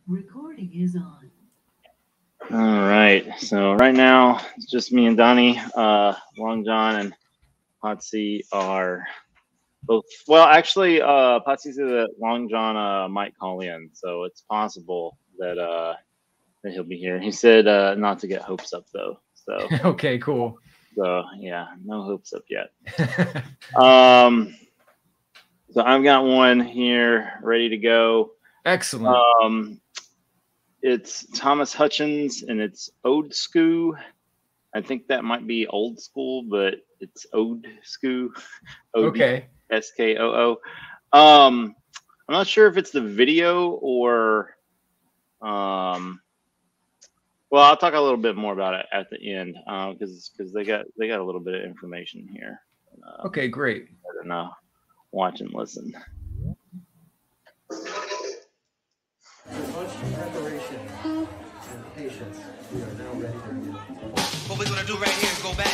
Recording is on. All right. So right now it's just me and Donnie. Long John and Potsy are both. Well, actually, Potsy said that Long John might call in, so it's possible that that he'll be here. He said not to get hopes up though. So Okay, cool. So yeah, no hopes up yet. So I've got one here ready to go. Excellent. It's Thomas Hutchins and it's Ode School. I think that might be old school, but it's Ode School. Okay. Skoo. I'm not sure if it's the video or well, I'll talk a little bit more about it at the end because they got a little bit of information here. Okay, great. I don't know. Watch and listen. With much preparation and patience, we are now ready to begin. What we're gonna do right here is go back.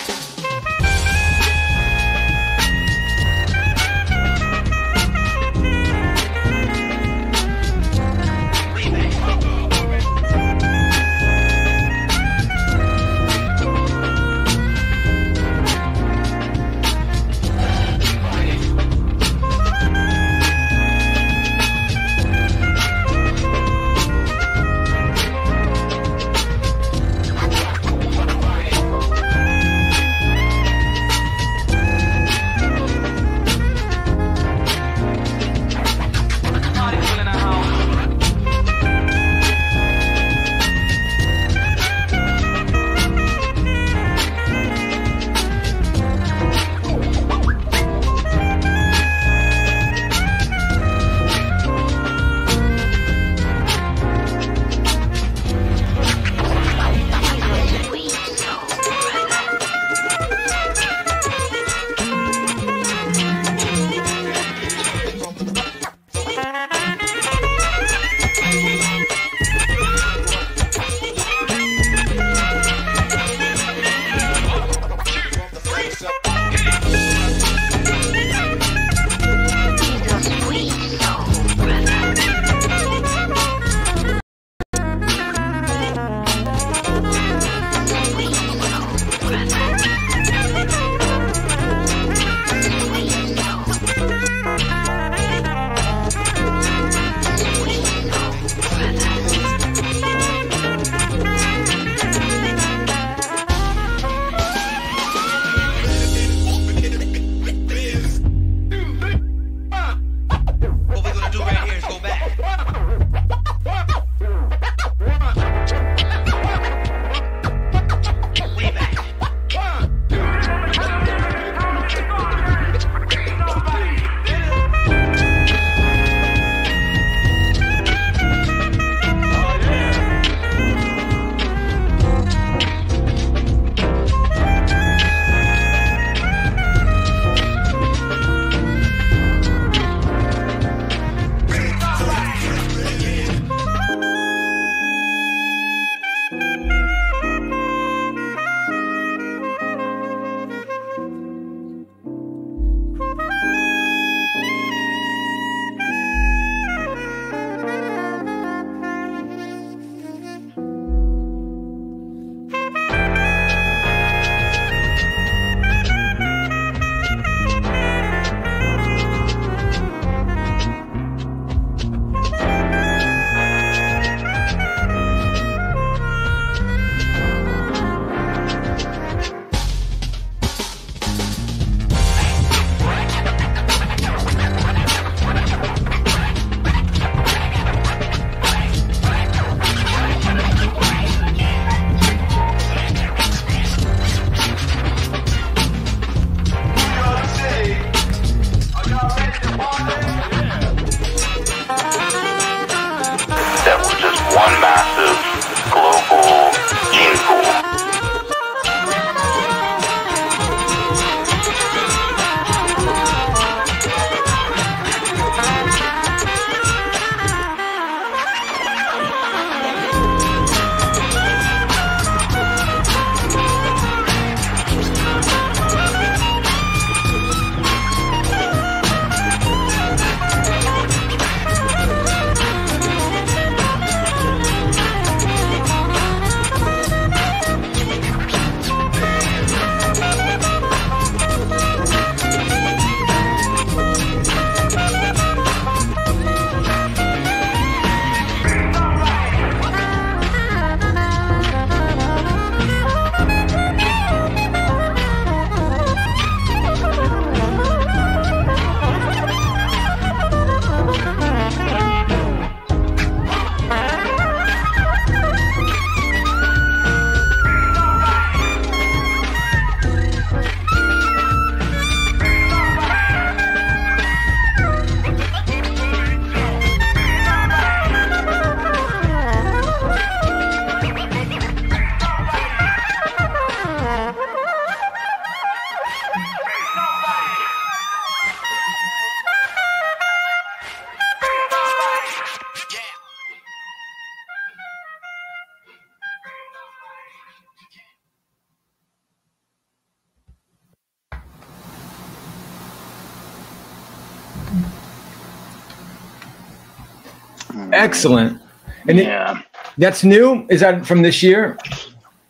Excellent. And yeah, that's new. Is that from this year?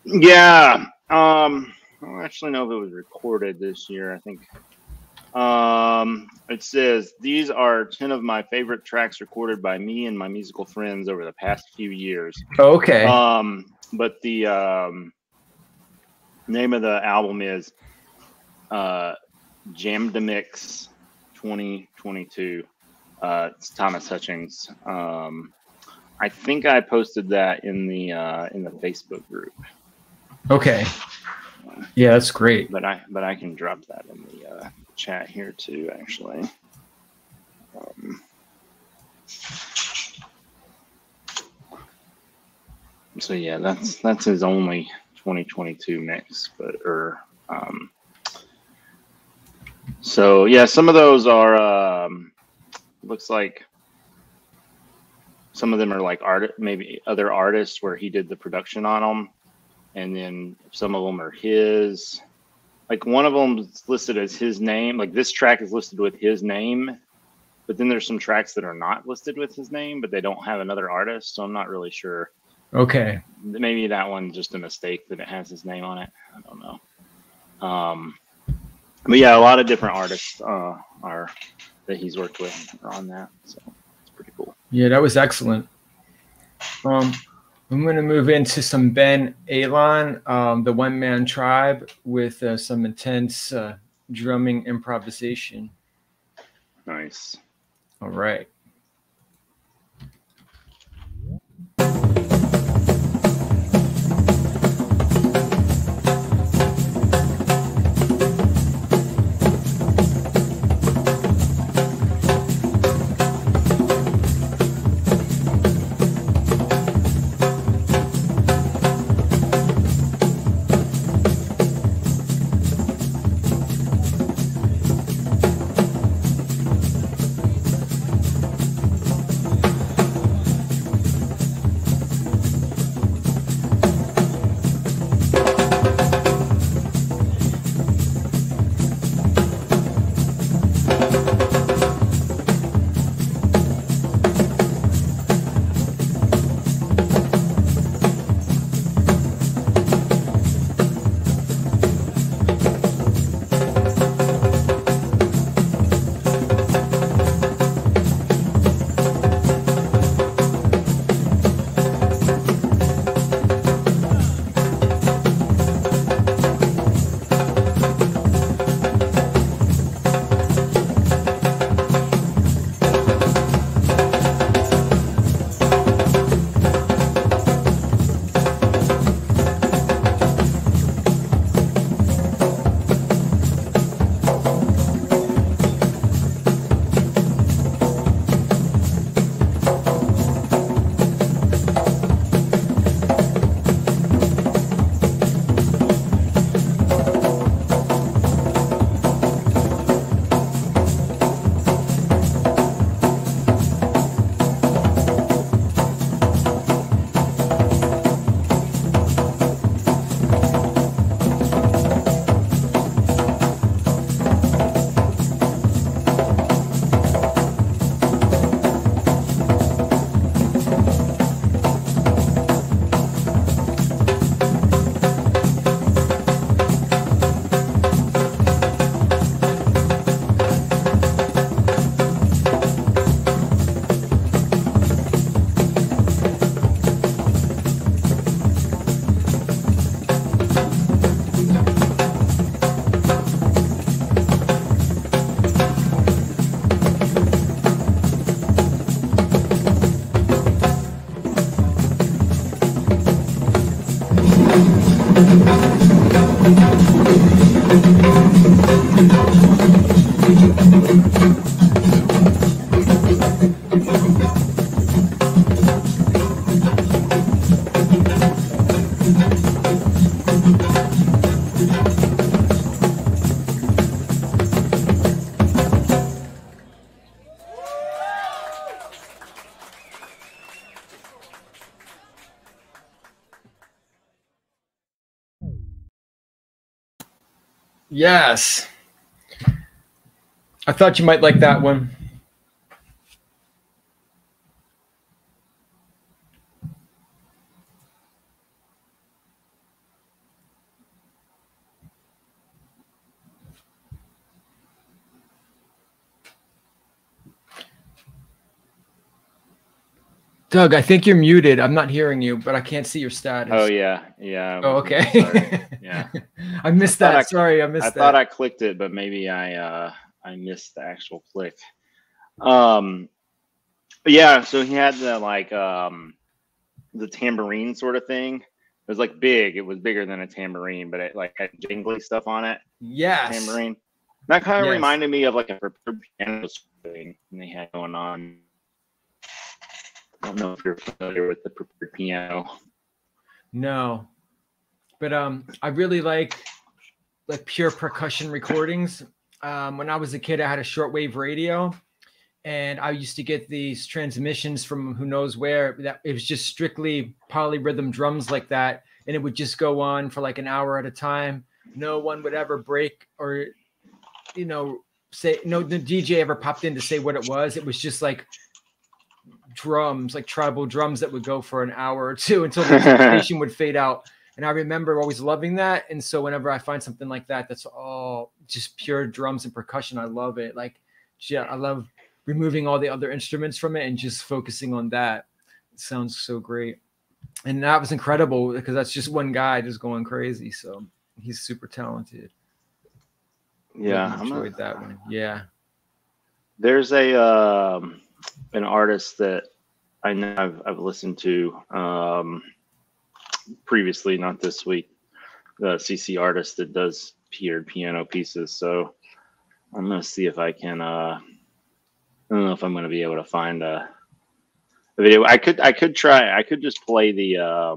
yeah. I don't actually know if it was recorded this year. I think. It says these are 10 of my favorite tracks recorded by me and my musical friends over the past few years. Okay. But the name of the album is Jam to Mix 2022. It's Thomas Hutchings. I think I posted that in the Facebook group. Okay. Yeah, that's great. But I can drop that in the chat here too, actually. So yeah, that's his only 2022 mix, so yeah, some of those are looks like some of them are like maybe other artists where he did the production on them, and then some of them are his. Like one of them is listed as his name. Like this track is listed with his name, but then there's some tracks that are not listed with his name, but they don't have another artist. So I'm not really sure. Okay. Maybe that one's just a mistake that it has his name on it. I don't know. But yeah, a lot of different artists are that he's worked with are on that. So it's pretty cool. Yeah, that was excellent. I'm going to move into some Ben Alon, the One Man Tribe, with some intense drumming improvisation. Nice. All right. Yes. I thought you might like that one. Doug, I think you're muted. I'm not hearing you, but I can't see your status. Oh yeah, yeah. Oh, okay. Sorry. Yeah, I missed that. Sorry, I missed I that. thought I clicked it, but maybe I missed the actual click. Yeah. So he had the tambourine sort of thing. It was like big. It was bigger than a tambourine, but it like had jingly stuff on it. Yes. Tambourine. That kind of Yes. reminded me of like a prepared piano thing they had going on. I don't know if you're familiar with the prepared piano. No, but I really like pure percussion recordings. When I was a kid, I had a shortwave radio, and I used to get these transmissions from who knows where. That it was just strictly polyrhythm drums like that, and it would just go on for like an hour at a time. No one would ever break or, say no. The DJ ever popped in to say what it was. It was just like drums, like tribal drums that would go for an hour or two until the station would fade out. And I remember always loving that. And so whenever I find something like that, that's all just pure drums and percussion. I love it. Like, yeah, I love removing all the other instruments from it and just focusing on that. It sounds so great. And that was incredible because that's just one guy just going crazy. So he's super talented. Yeah, I enjoyed that one. Yeah. There's an artist that I know I've listened to previously, not this week. The CC artist that does piano pieces. So I'm gonna see if I can. I don't know if I'm gonna be able to find a video. I could try. I could just play the.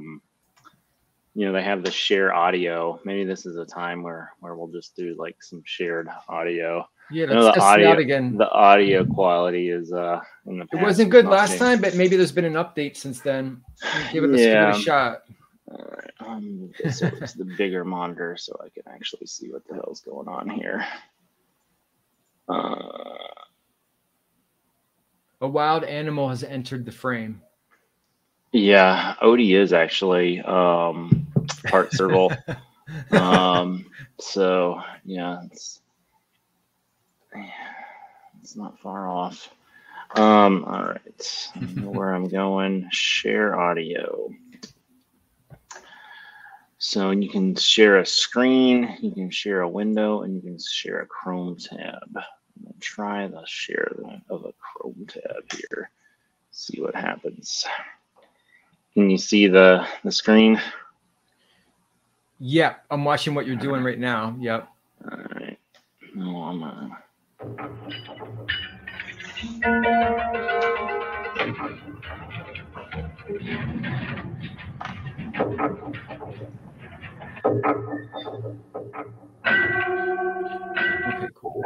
They have the share audio. Maybe this is a time where we'll just do like some shared audio. Yeah, let's test it out again. The audio quality is in the past, it wasn't good last time, but maybe there's been an update since then. Give it a shot. All right, this is the bigger monitor, so I can actually see what the hell's going on here. A wild animal has entered the frame. Yeah, Odie is actually part serval. So yeah, it's not far off. All right, I know where I'm going. Share audio. So you can share a screen, you can share a window, and you can share a Chrome tab. I'm gonna try the share of a Chrome tab here. See what happens. Can you see the screen? Yeah, I'm watching what you're doing right now. Yep. All right. No, I'm not. Okay, cool.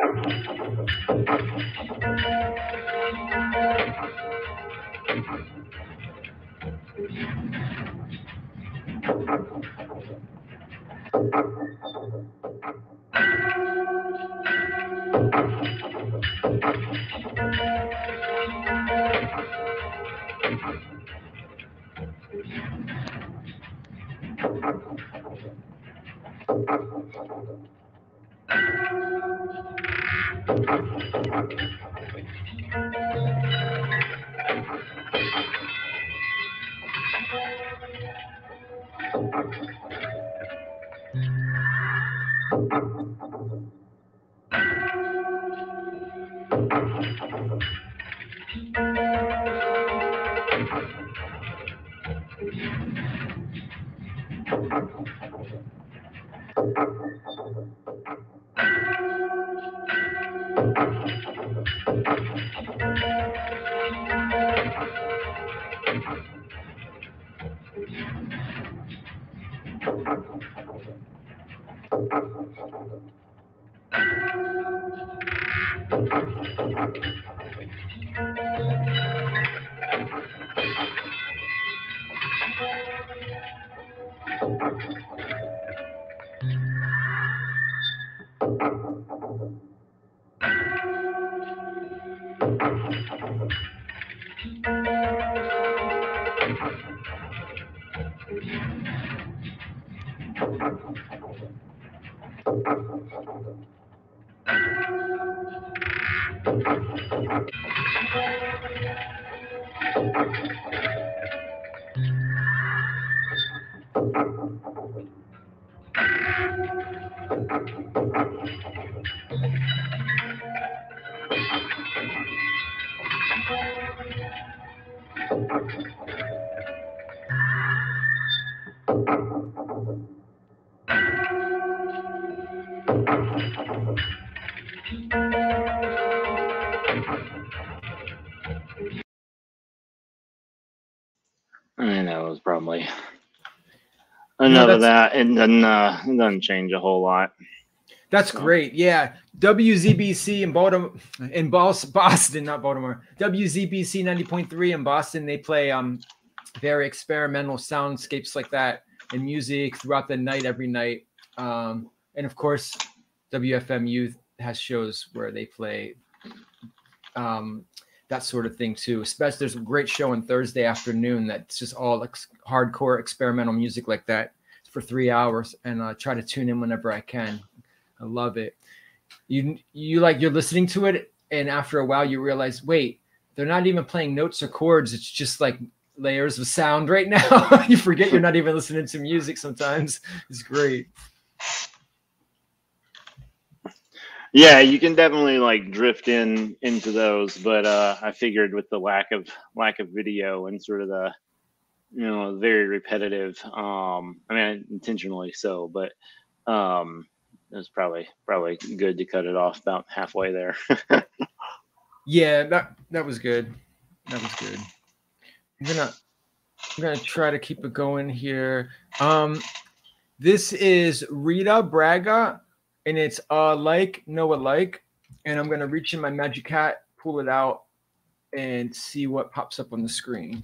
I know it was probably enough of that. It doesn't change a whole lot. That's great. Yeah. WZBC in Baltimore, in Boston, not Baltimore. WZBC 90.3 in Boston. They play very experimental soundscapes like that and music throughout the night, every night. And of course, WFMU has shows where they play that sort of thing too. Especially there's a great show on Thursday afternoon that's just all like hardcore experimental music like that for 3 hours, and I try to tune in whenever I can. I love it. You're listening to it, and after a while you realize, wait, they're not even playing notes or chords. It's just like layers of sound right now. You forget you're not even listening to music sometimes. It's great. Yeah, you can definitely like drift into those, but I figured with the lack of video and sort of the very repetitive. I mean, intentionally so, but it was probably good to cut it off about halfway there. Yeah, that was good. That was good. I'm gonna try to keep it going here. This is Rita Braga, and it's Like No Alike, and I'm gonna reach in my magic hat, pull it out, and see what pops up on the screen.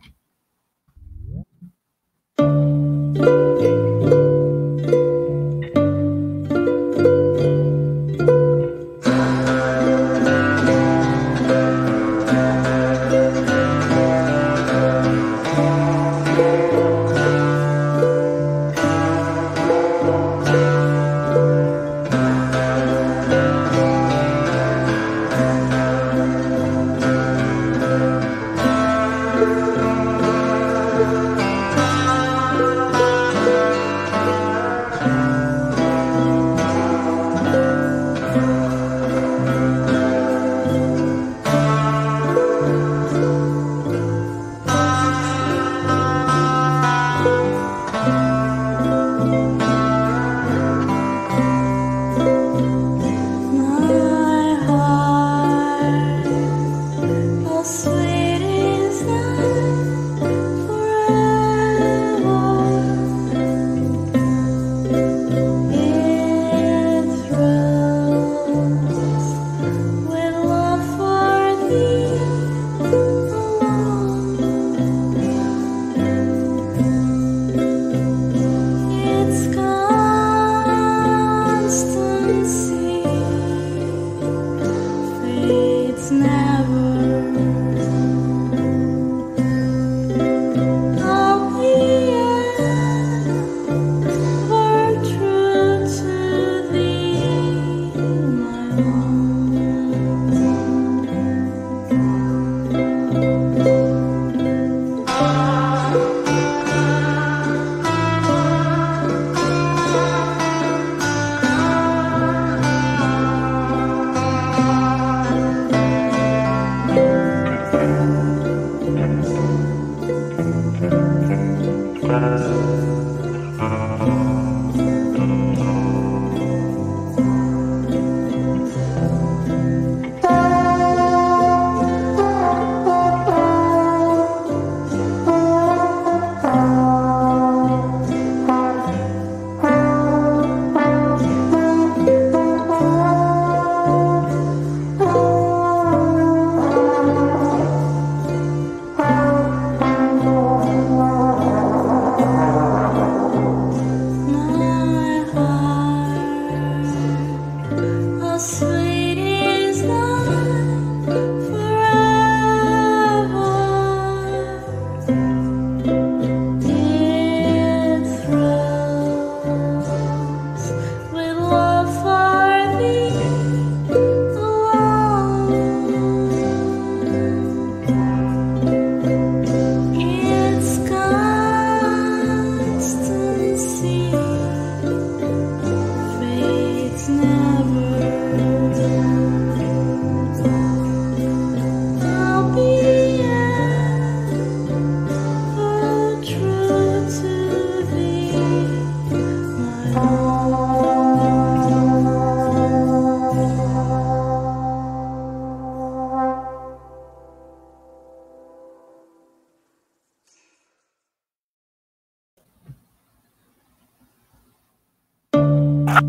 Hi,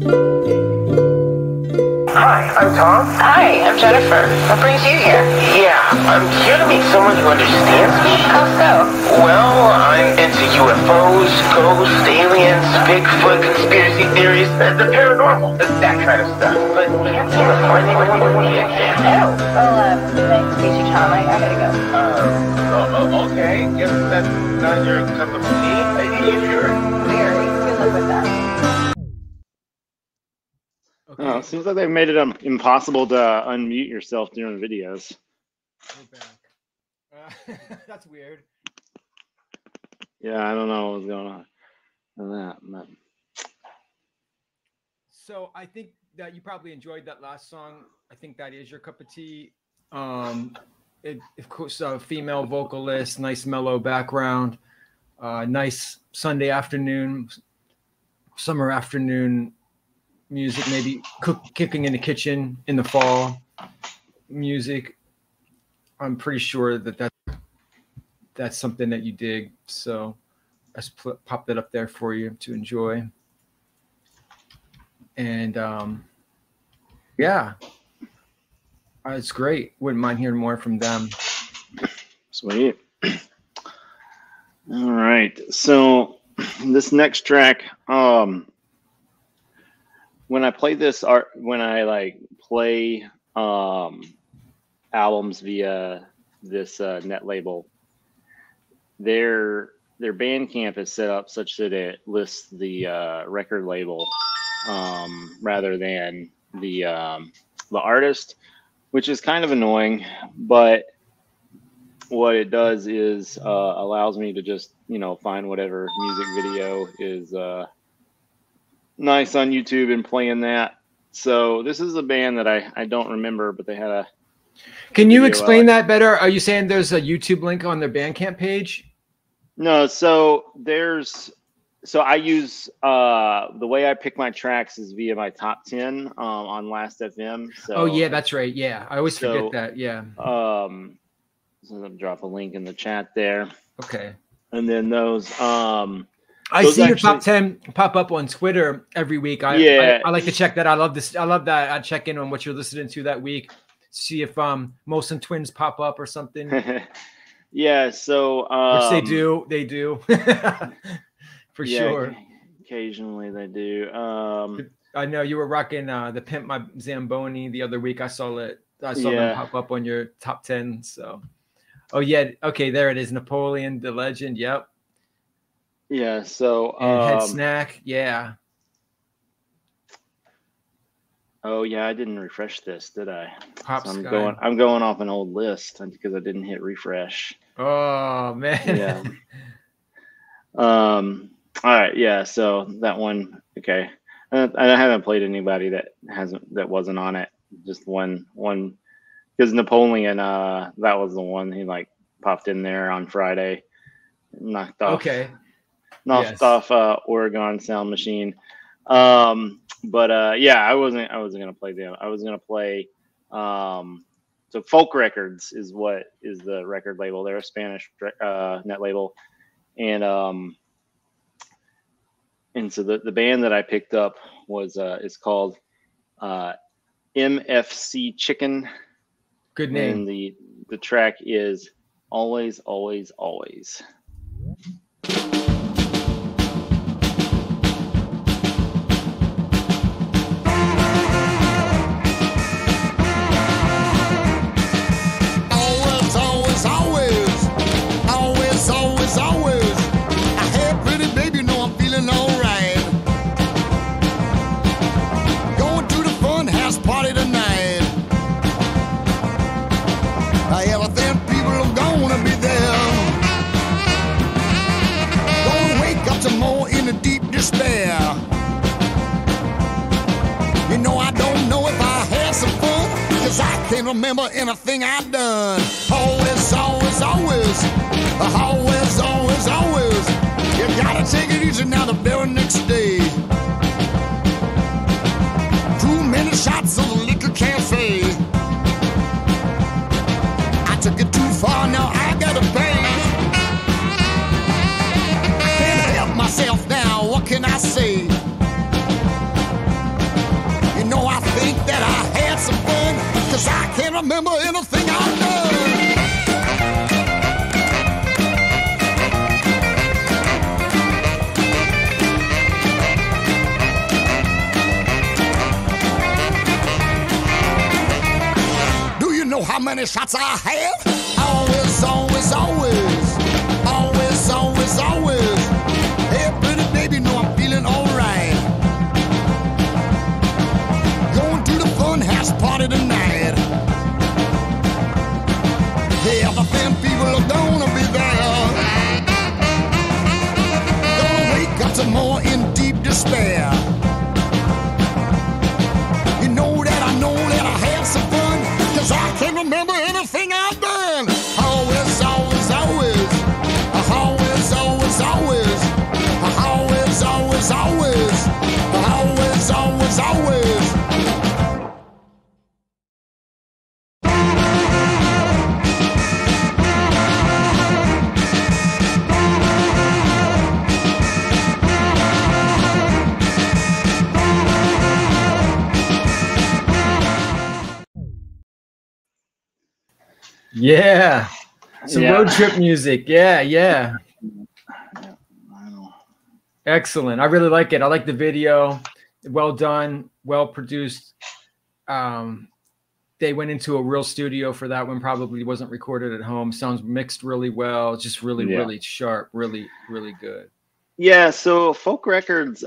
I'm Tom. Hi, I'm Jennifer. What brings you here? Yeah, I'm here to meet someone who understands me. How so? Well, I'm into UFOs, ghosts, aliens, Bigfoot, conspiracy theories, the paranormal, that kind of stuff. But can't seem to find anyone who would be a kid. Oh, well, nice to meet you, Tom. I gotta go. Okay. Guess that's not your cup of tea. Sure. Very. Good luck with that. Okay. Oh, it seems like they've made it impossible to unmute yourself during videos. We're back. That's weird. Yeah, I don't know what's going on with that. But... So I think that you probably enjoyed that last song. I think that is your cup of tea. Of course, female vocalist, nice mellow background, nice Sunday afternoon, summer afternoon music, maybe kicking in the kitchen in the fall music. I'm pretty sure that that's something that you dig. So I just popped that up there for you to enjoy. And yeah, it's great. Wouldn't mind hearing more from them. Sweet. All right. So this next track, when I play this art, when I like play albums via this net label, their Bandcamp is set up such that it lists the record label rather than the artist, which is kind of annoying. But what it does is allows me to just find whatever music video is nice on YouTube and playing that. So this is a band that I don't remember, but they had a. Can you explain that better? Are you saying there's a YouTube link on their Bandcamp page? No, so I use the way I pick my tracks is via my top 10 on Last FM. So, oh yeah, that's right. Yeah, I always forget that. Yeah. So I'll drop a link in the chat there. Okay. And then those. I see your top 10 pop up on Twitter every week. I like to check that. I love this. I love that. I check in on what you're listening to that week. See if Molson Twins pop up or something. Yeah. So which they do. For sure. Occasionally they do. I know you were rocking the Pimp My Zamboni the other week. I saw them pop up on your top 10. So, oh yeah, okay, there it is. Napoleon, the legend. Yep. Yeah. So and Head Snack. Yeah. Oh yeah, I didn't refresh this, did I? I'm going off an old list because I didn't hit refresh. Oh man. Yeah. All right. Yeah. So that one. Okay. I haven't played anybody that wasn't on it. Just one because Napoleon. That was the one he like popped in there on Friday, knocked off. Okay. Knocked off Oregon Sound Machine. But yeah, I wasn't gonna play them. I was gonna play so Folk Records is the record label. They're a Spanish net label, and so the band that I picked up is called MFC Chicken. Good name. And the track is Always, Always, Always. Despair. You know, I don't know if I had some fun, 'cause I can't remember anything I've done. Always, always, always, always, always, always. You gotta take it easy now the very next day. Too many shots of the liquor cafe. I took it too far, now I gotta pay. I can't help myself now, what can I say? remember anything I've done. Do you know how many shots I have? Always, always, always. Always, always, always. Hey, pretty baby, know I'm feeling alright. Going to the fun house party tonight. Hey, all the fam people are gonna be there. Gonna wake up tomorrow in deep despair. You know that I had some fun, 'cause I can't remember anything I've done. Always, always, always. Always, always, always. Always, always, always. Always, always, always. Yeah. Some Yeah. road trip music. Yeah, yeah. Excellent. I really like it. I like the video. Well done, well produced. They went into a real studio for that one. Probably wasn't recorded at home. Sounds mixed really well. Just really, Yeah. really sharp. Really, really good. Yeah, so Folk Records,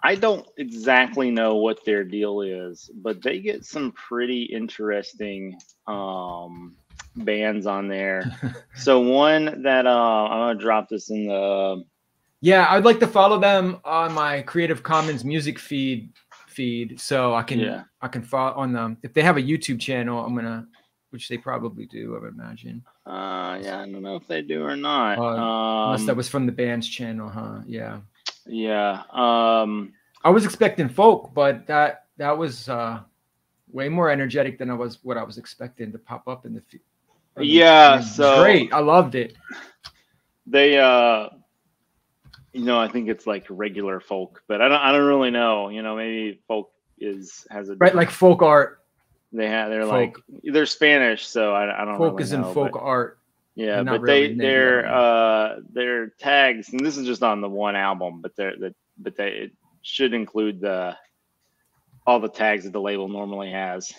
I don't exactly know what their deal is, but they get some pretty interesting bands on there. So one that I'm gonna drop this in the Yeah, I'd like to follow them on my Creative Commons music feed, so I can follow on them. If they have a YouTube channel, I'm gonna, which they probably do, I would imagine. yeah, I don't know if they do or not. Unless that was from the band's channel, huh? Yeah. Yeah. I was expecting folk, but that was way more energetic than what I was expecting to pop up in the feed. Yeah, so great. I loved it. They you know, I think it's like regular folk, but I don't really know. You know, maybe folk has a Right, like folk art. They're folk. like they're Spanish, so I don't folk really is know, in folk but, art. yeah, Not but really their tags, and this is just on the one album, but it should include all the tags that the label normally has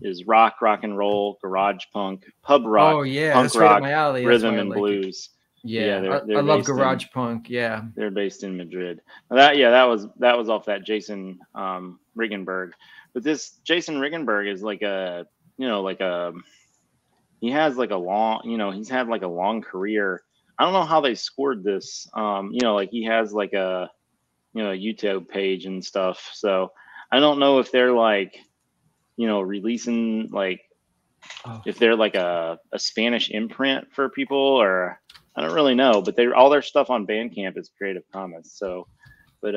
is rock and roll, garage punk, pub rock, Oh yeah, punk that's rock, right up my alley. That's rhythm why I and like it. blues. Yeah, they're I love based in- garage punk. Yeah. They're based in Madrid. Now that was off that Jason Riggenberg. But this Jason Riggenberg is like he has like a long, he's had like a long career. I don't know how they scored this. Like he has like a YouTube page and stuff. So I don't know if they're like, releasing like if they're like a Spanish imprint for people, or I don't really know, but all their stuff on Bandcamp is Creative Commons. So, but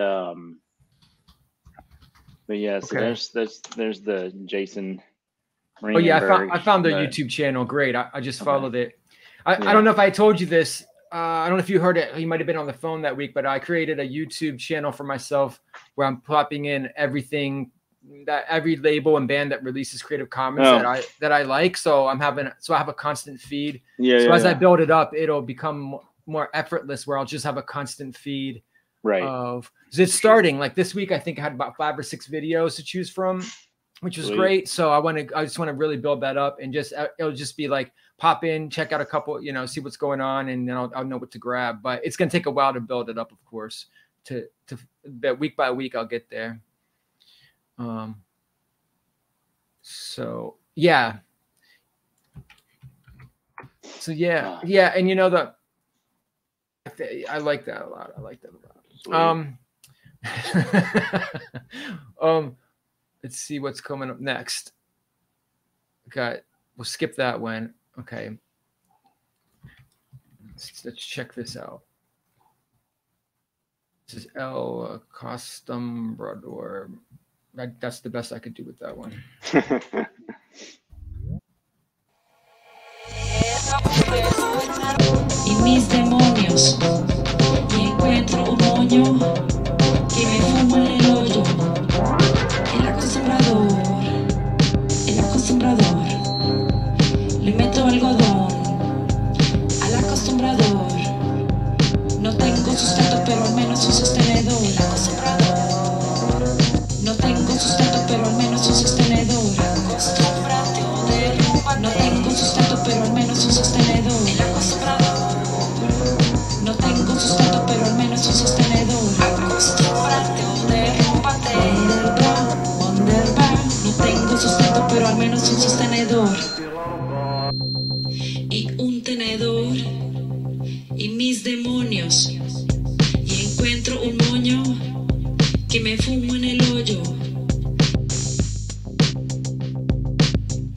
yeah, so Okay. there's the Jason. Oh yeah, Ringenberg, I found their but- YouTube channel. Great. I just Okay. followed it. I Yeah. don't know if I told you this. I don't know if you heard it. You might have been on the phone that week, but I created a YouTube channel for myself where I'm popping in everything that every label and band that releases Creative Commons that I like. So I have a constant feed. Yeah. So yeah, as I yeah. build it up, it'll become more effortless where I'll just have a constant feed Right. of it's starting like this week. I think I had about 5 or 6 videos to choose from, which was Sweet. great. So I just want to really build that up and it'll just be like pop in, check out a couple, see what's going on, and then I'll know what to grab. But it's gonna take a while to build it up, of course. But week by week I'll get there. So yeah. So yeah, and I like that a lot. Let's see what's coming up next. Okay, we'll skip that one. Okay, let's check this out. This is El Acostumbrador. That's the best I could do with that one. Y mis demonios, y encuentro un moño que me fumo en el hoyo. El acostumbrador, el acostumbrador. sustento, pero al menos un sostenedor. No tengo sustento, pero al menos un sostenedor. No tengo sustento, pero al menos un sostenedor. No tengo sustento, pero al menos un sostenedor. Wonderbar. No tengo sustento, pero al menos un sostenedor. Y un tenedor. Y mis demonios. Y encuentro un moño que me fumo en el hoyo.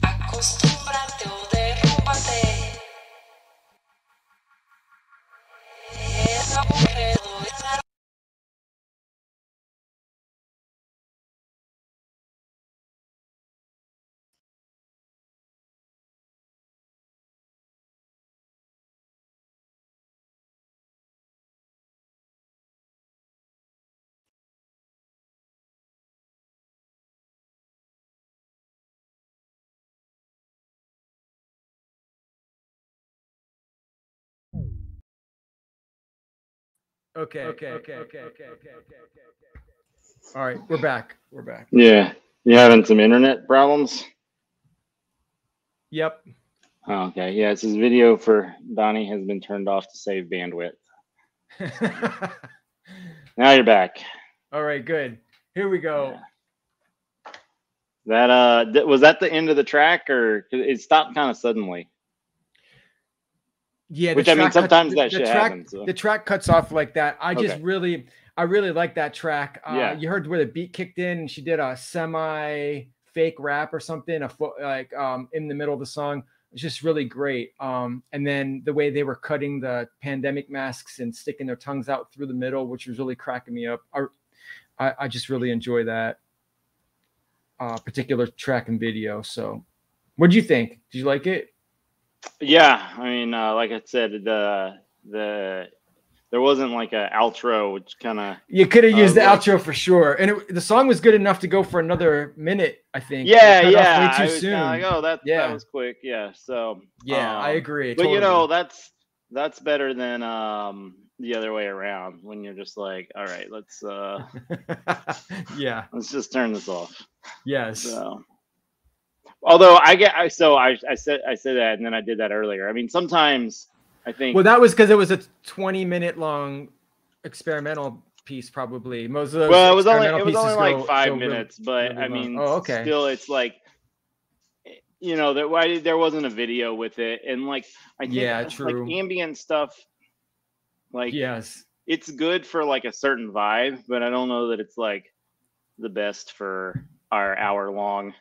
Acostúmbrate o derrúmbate. Es aburrido. Okay. All right, we're back. Yeah. You having some internet problems? Yep. Oh, okay. Yeah, it says video for Donnie has been turned off to save bandwidth. Now you're back. All right, good. Here we go. Yeah. That was that the end of the track, or 'cause it stopped kind of suddenly? Yeah, Which I mean, sometimes that shit happens. So. The track cuts off like that. I really like that track. Yeah. You heard where the beat kicked in, and she did a semi fake rap or something, in the middle of the song. It's just really great. And then the way they were cutting the pandemic masks and sticking their tongues out through the middle, which was really cracking me up. I just really enjoy that particular track and video. So, what did you think? Did you like it? Yeah, I mean, like I said, there wasn't like an outro, which kind of you could have used the outro for sure, and the song was good enough to go for another minute, I think. Yeah, way too I was soon. like, oh, that was quick. Yeah, so yeah, I agree. But totally. you know, that's better than the other way around when you're just like, all right, let's yeah, let's just turn this off. Yes. So. Although I said that, and then I did that earlier. I mean, sometimes I think. Well, that was because it was a 20-minute long experimental piece, probably. Most of those. Well, it was only like 5 minutes, but I mean, okay. Still, it's like, you know, there wasn't a video with it, and like I think true. Like ambient stuff, like yes, it's good for like a certain vibe, but I don't know that it's like the best for our hour-long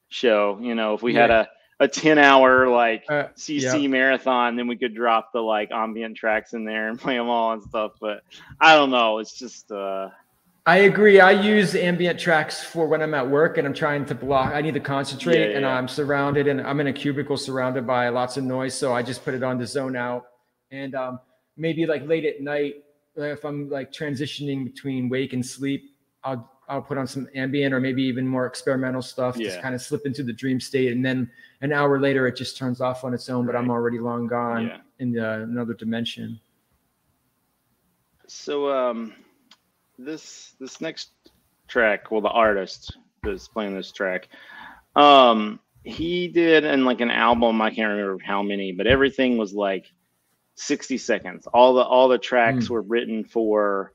show. You know, if we had a 10-hour like CC marathon, then we could drop the like ambient tracks in there and play them all and stuff. But I don't know. It's just I agree. I use ambient tracks for when I'm at work and I'm trying to block. I need to concentrate, and I'm surrounded, and I'm in a cubicle surrounded by lots of noise. So I just put it on to zone out. And maybe like late at night, if I'm like transitioning between wake and sleep, I'll put on some ambient or maybe even more experimental stuff to kind of slip into the dream state. And then an hour later, it just turns off on its own, but I'm already long gone in another dimension. So this next track, well, the artist that's playing this track, he did in like an album, I can't remember how many, but everything was like 60 seconds. All the tracks were written for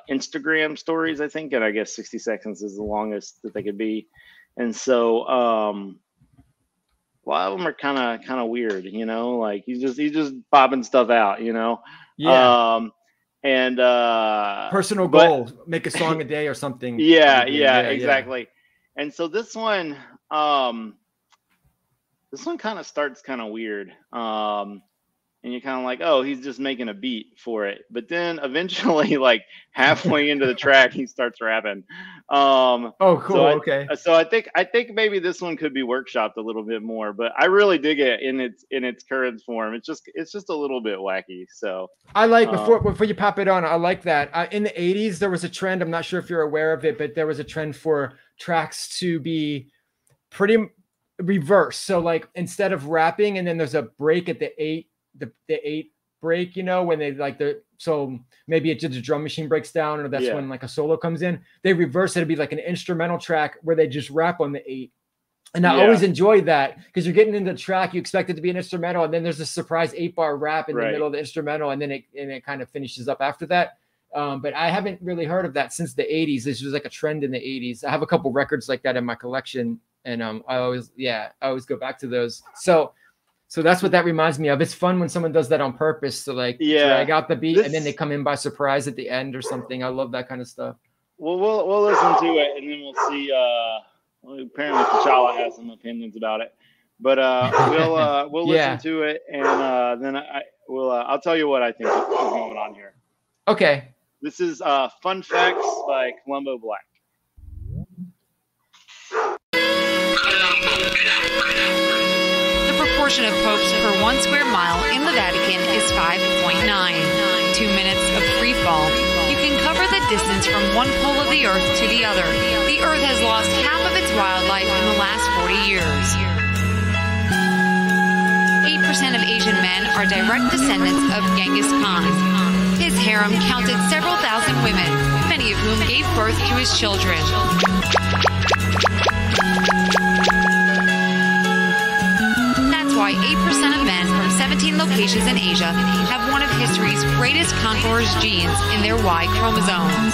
Instagram stories, I think, and I guess 60 seconds is the longest that they could be. And so a lot of them are kind of weird, you know, like he's just popping stuff out, you know. And personal goal, make a song a day or something. Yeah, exactly. And so this one kind of starts kind of weird. And you're kind of like, oh, he's just making a beat for it. But then eventually, like halfway into the track, he starts rapping. Oh, cool. Okay. So I think maybe this one could be workshopped a little bit more, but I really dig it in its current form. It's just a little bit wacky. So I like before you pop it on, I like that. In the 80s, there was a trend. I'm not sure if you're aware of it, but there was a trend for tracks to be pretty reverse. So like instead of rapping and then there's a break at the 8 break, you know, when they like so maybe it's just a drum machine breaks down, or that's when like a solo comes in. They reverse it to be like an instrumental track where they just rap on the 8. And I always enjoy that because you're getting into the track, you expect it to be an instrumental, and then there's a surprise 8-bar rap in the middle of the instrumental, and then it kind of finishes up after that. But I haven't really heard of that since the 80s. This was like a trend in the 80s. I have a couple records like that in my collection, and I always go back to those. So that's what that reminds me of. It's fun when someone does that on purpose to like drag out the beat, and then they come in by surprise at the end or something. I love that kind of stuff. Well, we'll listen to it, and then we'll see. Apparently, T'Challa has some opinions about it, but we'll listen to it, and then I'll tell you what I think is going on here. Okay. This is Fun Facts by Columbo Black. The proportion of popes per 1 square mile in the Vatican is 5.9. 2 minutes of free fall. You can cover the distance from one pole of the Earth to the other. The Earth has lost half of its wildlife in the last 40 years. 8% of Asian men are direct descendants of Genghis Khan. His harem counted several thousand women, many of whom gave birth to his children. That's why 8% of men from 17 locations in Asia have one of history's greatest conquerors' genes in their Y chromosomes.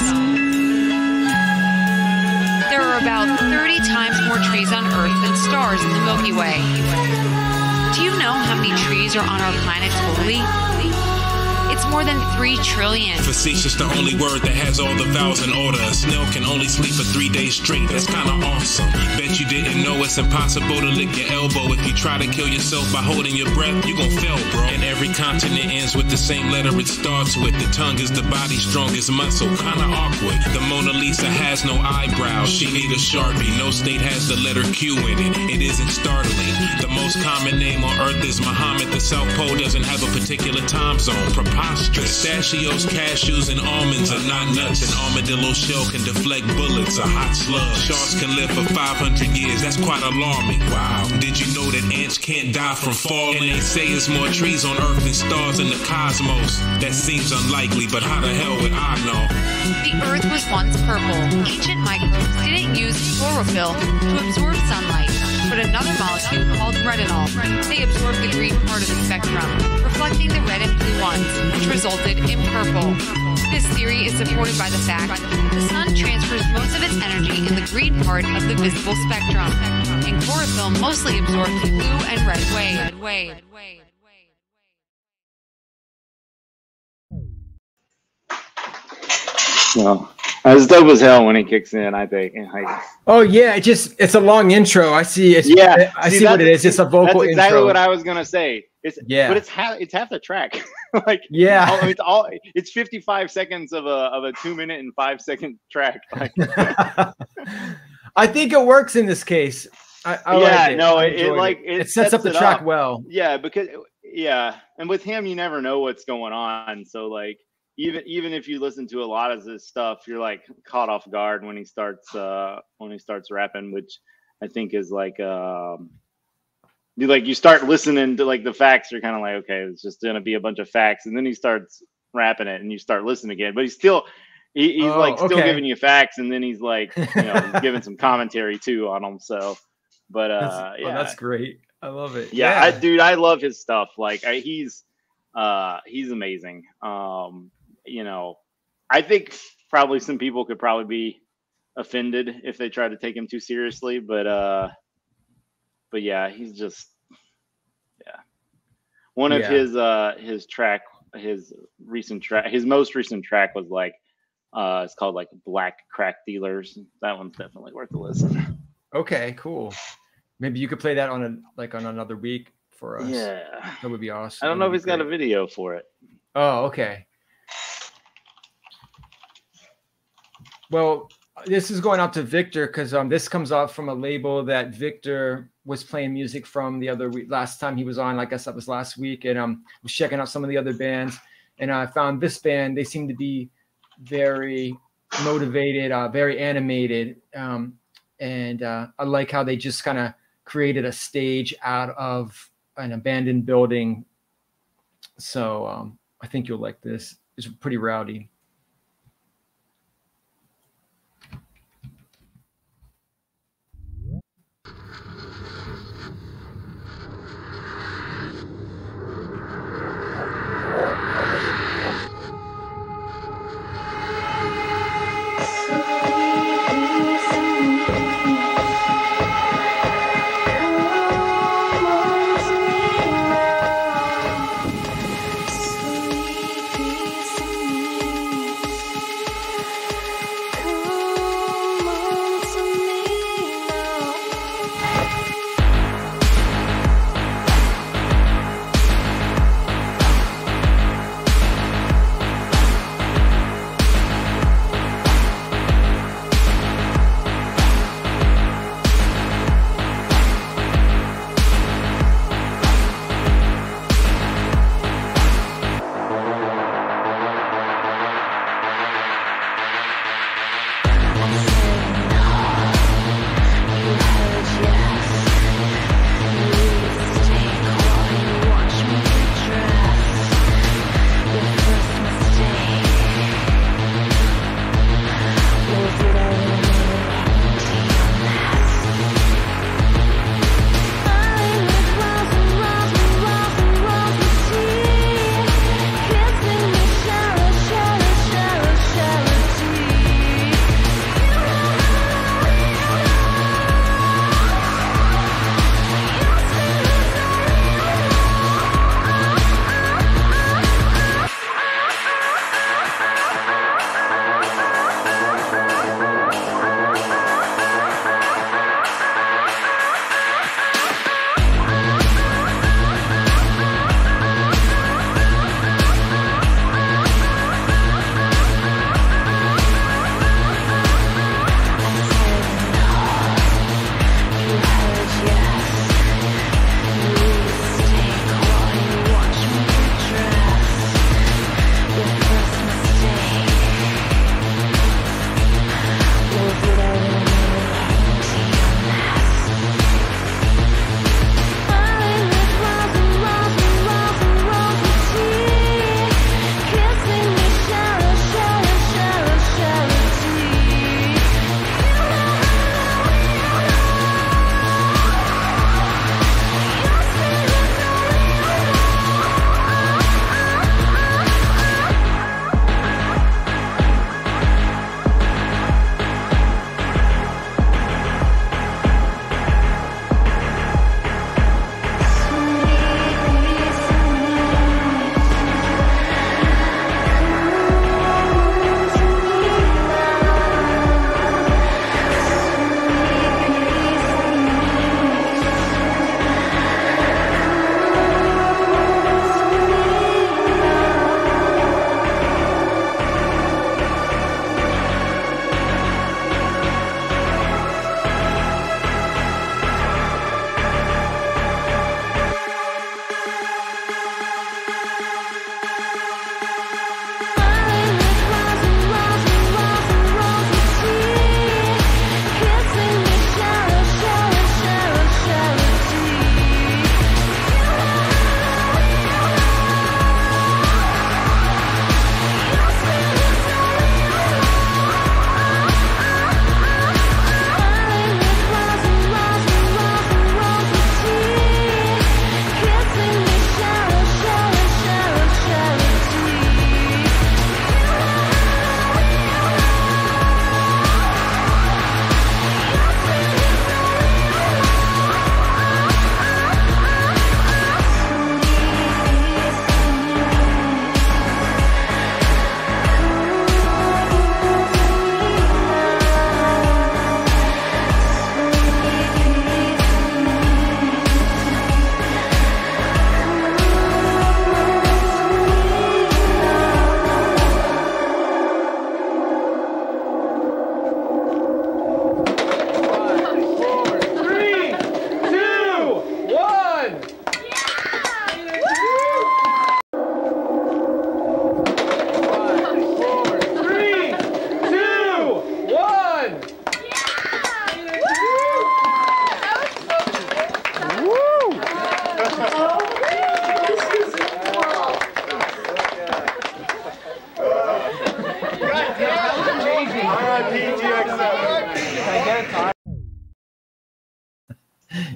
There are about 30 times more trees on Earth than stars in the Milky Way. Do you know how many trees are on our planet totally? It's more than 3 trillion. Facetious, the only word that has all the vowels in order. A snail can only sleep for 3 days straight. That's kinda awesome. Bet you didn't know it's impossible to lick your elbow. If you try to kill yourself by holding your breath, you gon' fail, bro. And every continent ends with the same letter it starts with. The tongue is the body's strongest muscle. Kinda awkward. The Mona Lisa has no eyebrows. She need a Sharpie. No state has the letter Q in it. It isn't startling. The most common name on earth is Muhammad. The South Pole doesn't have a particular time zone. Pistachios, cashews, and almonds are not nuts. An armadillo shell can deflect bullets, a hot slug. Sharks can live for 500 years. That's quite alarming. Wow. Did you know that ants can't die from falling? And they say there's more trees on Earth than stars in the cosmos. That seems unlikely, but how the hell would I know? The Earth was once purple. Ancient microbes didn't use chlorophyll to absorb sunlight, but another molecule called retinol. They absorbed the green part of the spectrum, reflecting the red and blue ones, which resulted in purple. This theory is supported by the fact that the sun transfers most of its energy in the green part of the visible spectrum, and chlorophyll mostly absorbs the blue and red wave. Well, as dope as hell when it kicks in, I think. Oh yeah, it's a long intro. I see. I see what it is. It's a vocal that's exactly intro. what I was gonna say. But it's half the track. Like it's 55 seconds of a 2 minute and 5 second track. Like, I think it works in this case. I like it. It sets up the track well. Yeah, because and with him, you never know what's going on. So like. Even if you listen to a lot of this stuff, you're like caught off guard when he starts rapping, which I think is like you start listening to like the facts, you're kind of like, okay, it's just gonna be a bunch of facts, and then he starts rapping it, and you start listening again, but he's still giving you facts, and then he's like giving some commentary too on them. So, but that's great. I love it. I love his stuff. Like he's amazing. I think probably some people could probably be offended if they try to take him too seriously, but yeah, he's just one of his most recent track was like it's called like Black Crack Dealers. That one's definitely worth a listen. Okay, cool. Maybe you could play that on another week for us. Yeah, that would be awesome. I don't know if he's got a video for it. Oh, okay. Well, this is going out to Victor because this comes out from a label that Victor was playing music from the other week. Last time he was on, I guess that was last week, and was checking out some of the other bands, and I found this band. They seem to be very motivated, very animated, and I like how they just kind of created a stage out of an abandoned building. So I think you'll like this. It's pretty rowdy.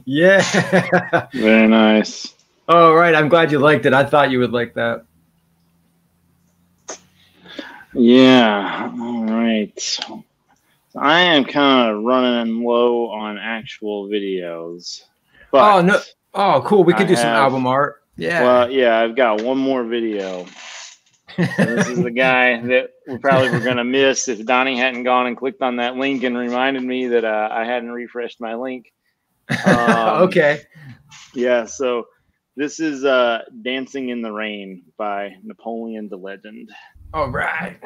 Yeah. Very nice. Oh, right. I'm glad you liked it. I thought you would like that. Yeah. All right. So I am kind of running low on actual videos. But Oh no. Oh, cool. We could do some have- album art. Yeah. Well, yeah, I've got one more video. So this is the guy that we probably were going to miss if Donnie hadn't gone and clicked on that link and reminded me that I hadn't refreshed my link. Okay. Yeah, so this is Dancing in the Rain by Napoleon the Legend. All right.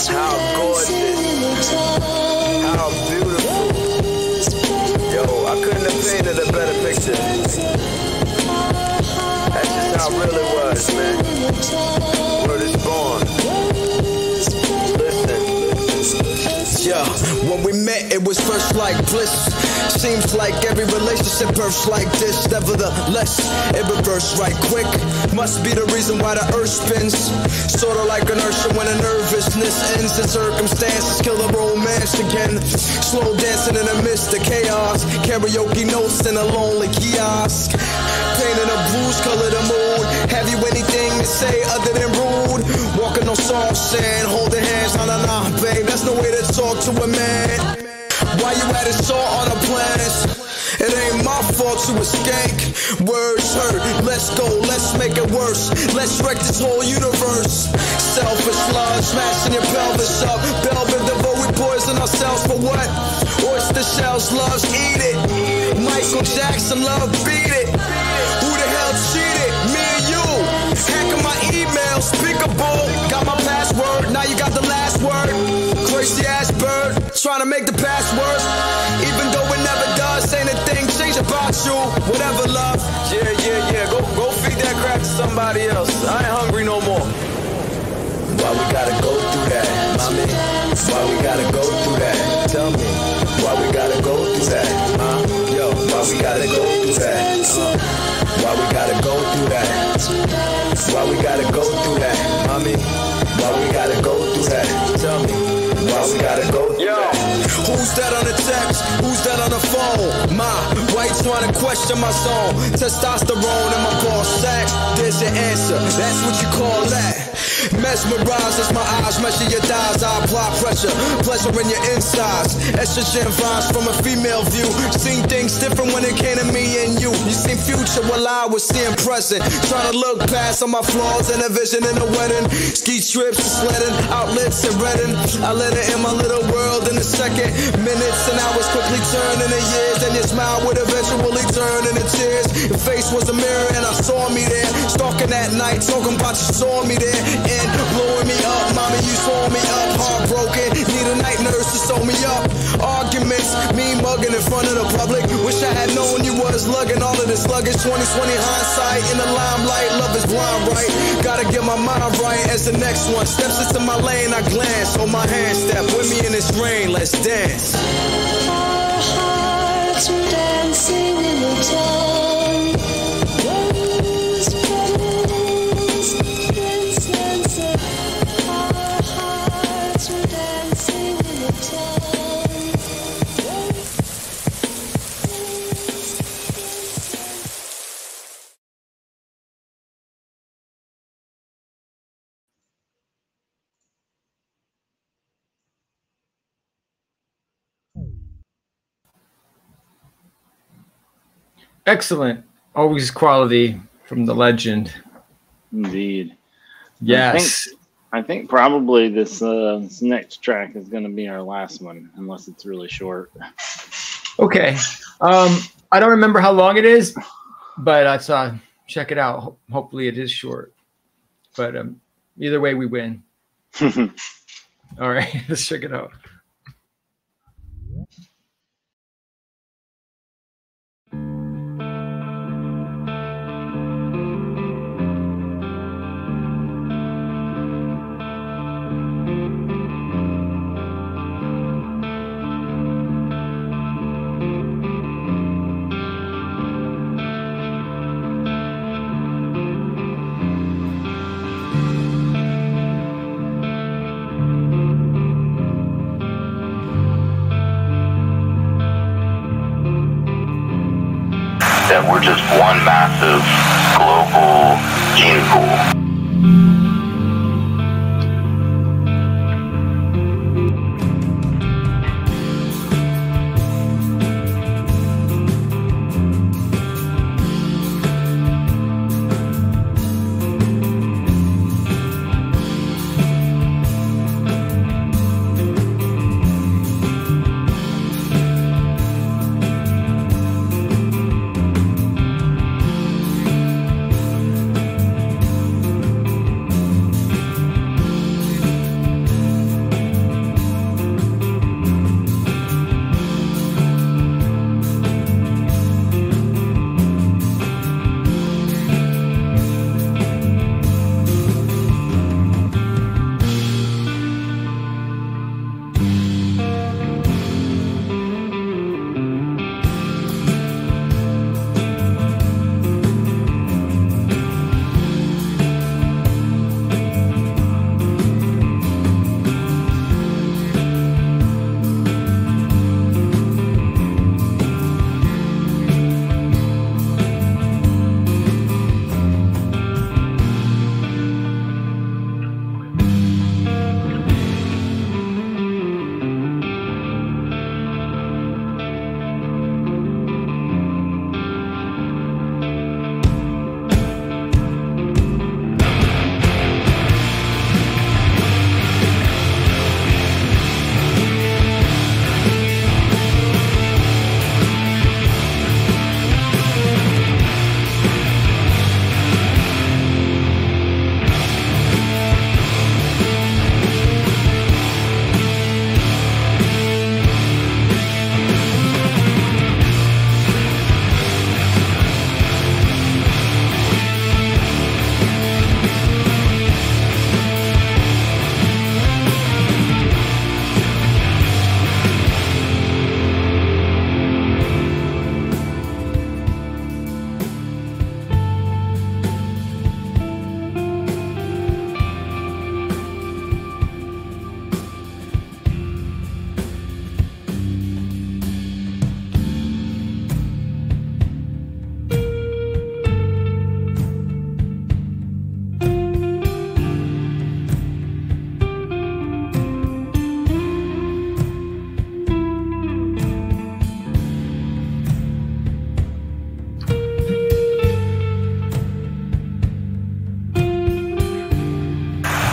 How gorgeous. How beautiful. Yo, I couldn't have painted a better picture. That's just how real it was, man. Word is born. Listen. Yeah, when we met, it was first like bliss. Seems like every relationship births like this. Nevertheless, it reversed right quick. Must be the reason why the earth spins. Sorta like inertia when a nervousness ends and circumstances kill the romance again. Slow dancing in the midst of chaos. Karaoke notes in a lonely kiosk. Painting a blues color the mood. Have you anything to say other than rude? Walking on soft sand, holding hands. Nah, babe, that's no way to talk to a man. Why you adding salt on the plans? It ain't my fault you a skank. Words hurt, let's go, let's make it worse. Let's wreck this whole universe. Selfish love, smashing your pelvis up. Velvet devote, we poison ourselves for what? Oyster shells, loves, eat it. Michael Jackson, love, beat it. Who the hell cheated? Me and you. Hacking my email, speakable. Got my password, now you got the last word. Crazy ass bird, trying to make the past worse. Even though it never does, ain't a thing change about you. Whatever, love. Yeah. Go feed that crap to somebody else. I ain't hungry no more. Why we gotta go through that, mommy? Why we gotta go through that? Tell me. Why we gotta go through that? Yo, why we gotta go through that? Why we gotta go through that? Why we gotta go through that, mommy? Why we gotta go through that? Tell me. Why we gotta go through that? Who's that on the text? Who's that on the phone? Why you trying to question my song? Testosterone in my ball sack. There's your answer. That's what you call that. Mesmerized as my eyes measure your thighs. I apply pressure, pleasure in your insides. Estrogen vibes from a female view. Seen things different when it came to me and you. You seen future while I was seeing present. Trying to look past all my flaws and a vision in the wedding. Ski trips and sledding, outlets and redding. I let it in my little world in a second. Minutes and hours quickly turn into years. And your smile would eventually turn into tears. Your face was a mirror and I saw me there. Stalking at night, talking about you saw me there. And blowing me up, mommy, you saw me up. Heartbroken, need a night nurse to sew me up. Arguments, me mugging in front of the public. Wish I had known you was lugging all of this luggage. 2020 hindsight, in the limelight, love is blind, right? Gotta get my mind right as the next one steps into my lane. I glance, hold my hand, step with me in this rain, let's dance. Our hearts were dancing in the dawn. Rose petals, incense. Our hearts were dancing in the dawn. Excellent. Always quality from the legend. Indeed. Yes. I think probably this next track is going to be our last one, unless it's really short. Okay. I don't remember how long it is, but let's check it out. Hopefully it is short. But either way, we win. All right. Let's check it out. That we're just one massive global gene pool.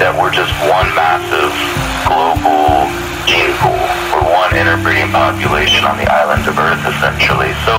that we're just one massive global gene pool. We're one interbreeding population on the island of Earth, essentially. So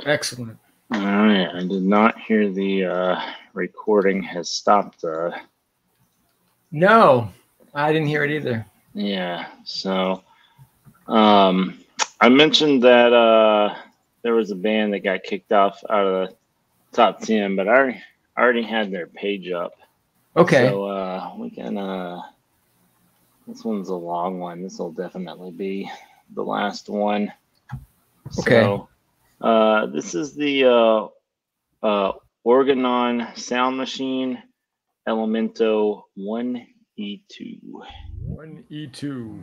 Excellent. All right. I did not hear the recording has stopped. No, I didn't hear it either. Yeah. So I mentioned that there was a band that got kicked off out of the top 10, but I already had their page up. Okay. So we can. This one's a long one. This will definitely be the last one. Okay. So this is the Organon Sound Machine Elemento 1E2. 1E2.